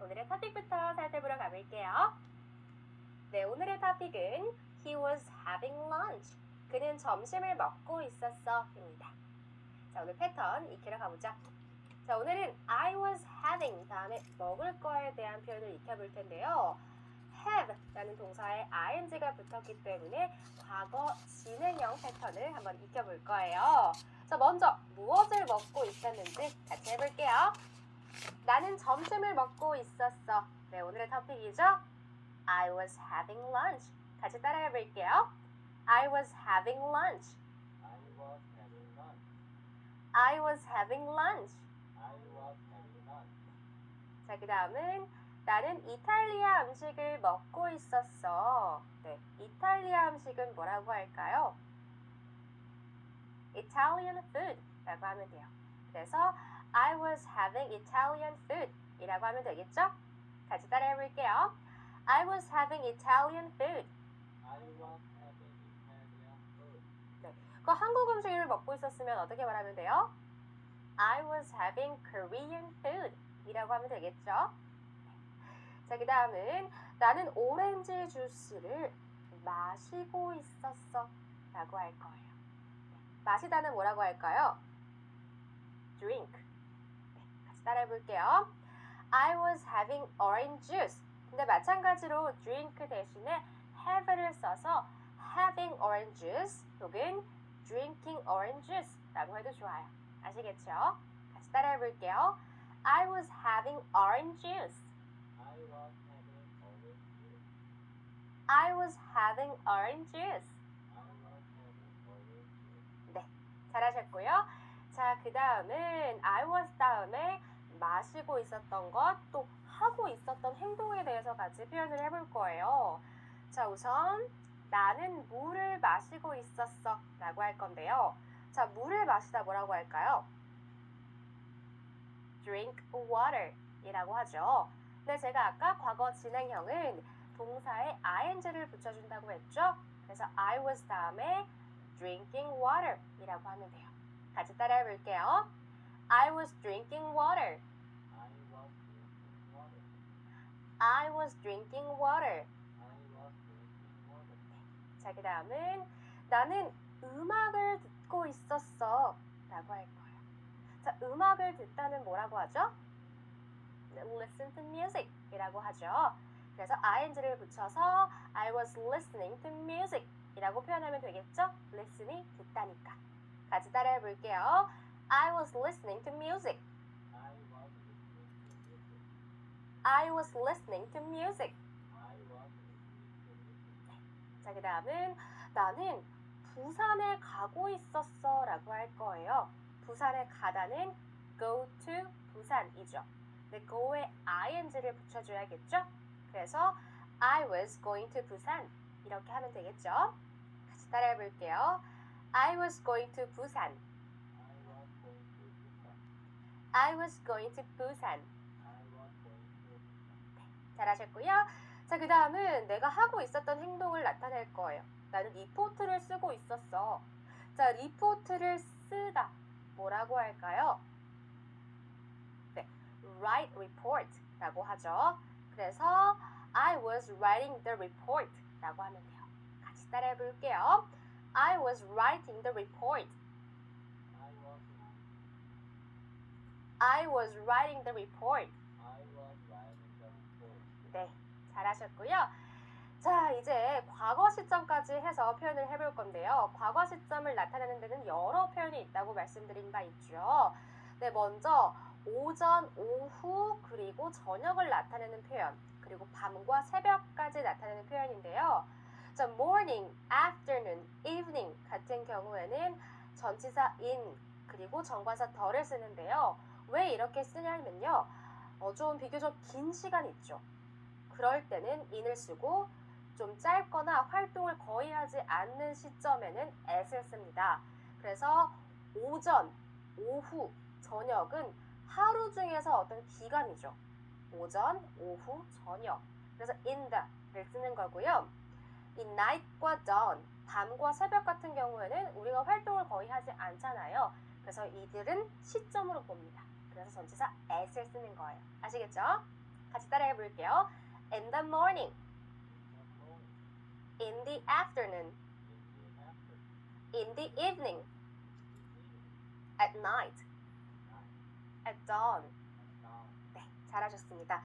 오늘의 토픽부터 살펴보러 가볼게요. 네, 오늘의 토픽은 He was having lunch. 그는 점심을 먹고 있었어 입니다. 자, 오늘 패턴 익히러 가보죠. 자, 오늘은 I was having 다음에 먹을 거에 대한 표현을 익혀볼 텐데요. have 라는 동사에 ing가 붙었기 때문에 과거 진행형 패턴을 한번 익혀볼 거예요. 자, 먼저 무엇을 먹고 있었는지 같이 해볼게요. 나는 점심을 먹고 있었어. 네, 오늘의 토픽이죠. I was having lunch. 같이 따라해 볼게요. I was having lunch. I was having lunch. 자, 그 다음은 나는 이탈리아 음식을 먹고 있었어. 네, 이탈리아 음식은 뭐라고 할까요? Italian food 라고 하면 돼요. 그래서 I was having Italian food 이라고 하면 되겠죠? 같이 따라해 볼게요. I was having Italian food. 네, 그 한국 음식을 먹고 있었으면 어떻게 말하면 돼요? I was having Korean food 이라고 하면 되겠죠? 자, 그 다음은 나는 오렌지 주스를 마시고 있었어 라고 할 거예요. 마시다는 뭐라고 할까요? drink. 네, 같이 따라해 볼게요. I was having orange juice. 근데 마찬가지로 drink 대신에 have를 써서 having orange juice 혹은 drinking orange juice 라고 해도 좋아요. 아시겠죠? 같이 따라해 볼게요. I was having orange juice. I was having orange juice. 네, 잘하셨고요. 자, 그 다음은 I was 다음에 마시고 있었던 것, 또 하고 있었던 행동에 대해서 같이 표현을 해볼 거예요. 자, 우선 나는 물을 마시고 있었어 라고 할 건데요. 자, 물을 마시다 뭐라고 할까요? drink water 이라고 하죠. 근데 제가 아까 과거 진행형은 동사에 ing를 붙여준다고 했죠. 그래서 I was 다음에 drinking water 이라고 하면 돼요. 같이 따라해 볼게요. I was drinking water. I was drinking water. 자, 그 다음은 나는 음악을 듣고 있었어 라고 할 거예요. 자, 음악을 듣다는 뭐라고 하죠? Listen to music 이라고 하죠. 그래서 ing를 붙여서 I was listening to music 이라고 표현하면 되겠죠? listen이 듣다니까. 같이 따라해 볼게요. I was listening to music. I was listening to music. 자, 그 다음은 나는 부산에 가고 있었어 라고 할 거예요. 부산에 가다는 go to 부산이죠. 근데 go에 ing를 붙여줘야겠죠? 그래서 I was going to 부산 이렇게 하면 되겠죠? 같이 따라해 볼게요. I was going to 부산. I was going to 부산. 잘하셨고요. 자, 그 다음은 내가 하고 있었던 행동을 나타낼 거예요. 나는 리포트를 쓰고 있었어. 자, 리포트를 쓰다 뭐라고 할까요? 네, write report 라고 하죠. 그래서 I was writing the report 라고 하면 돼요. 같이 따라해 볼게요. I was writing the report. I was writing the report. 네, 잘하셨고요. 자, 이제 과거 시점까지 해서 표현을 해볼 건데요. 과거 시점을 나타내는 데는 여러 표현이 있다고 말씀드린 바 있죠. 네, 먼저 오전, 오후, 그리고 저녁을 나타내는 표현, 그리고 밤과 새벽까지 나타내는 표현인데요. 자, morning, afternoon, evening 같은 경우에는 전치사 in, 그리고 정관사 the를 쓰는데요. 왜 이렇게 쓰냐면요. 좀 비교적 긴 시간 있죠. 그럴 때는 in을 쓰고 좀 짧거나 활동을 거의 하지 않는 시점에는 at을 씁니다. 그래서 오전, 오후, 저녁은 하루 중에서 어떤 기간이죠. 오전, 오후, 저녁. 그래서 in the를 쓰는 거고요. 이 night과 dawn, 밤과 새벽 같은 경우에는 우리가 활동을 거의 하지 않잖아요. 그래서 이들은 시점으로 봅니다. 그래서 전치사 at을 쓰는 거예요. 아시겠죠? 같이 따라해 볼게요. In the morning, in the afternoon, in the evening, at night, at dawn. 네, 잘하셨습니다.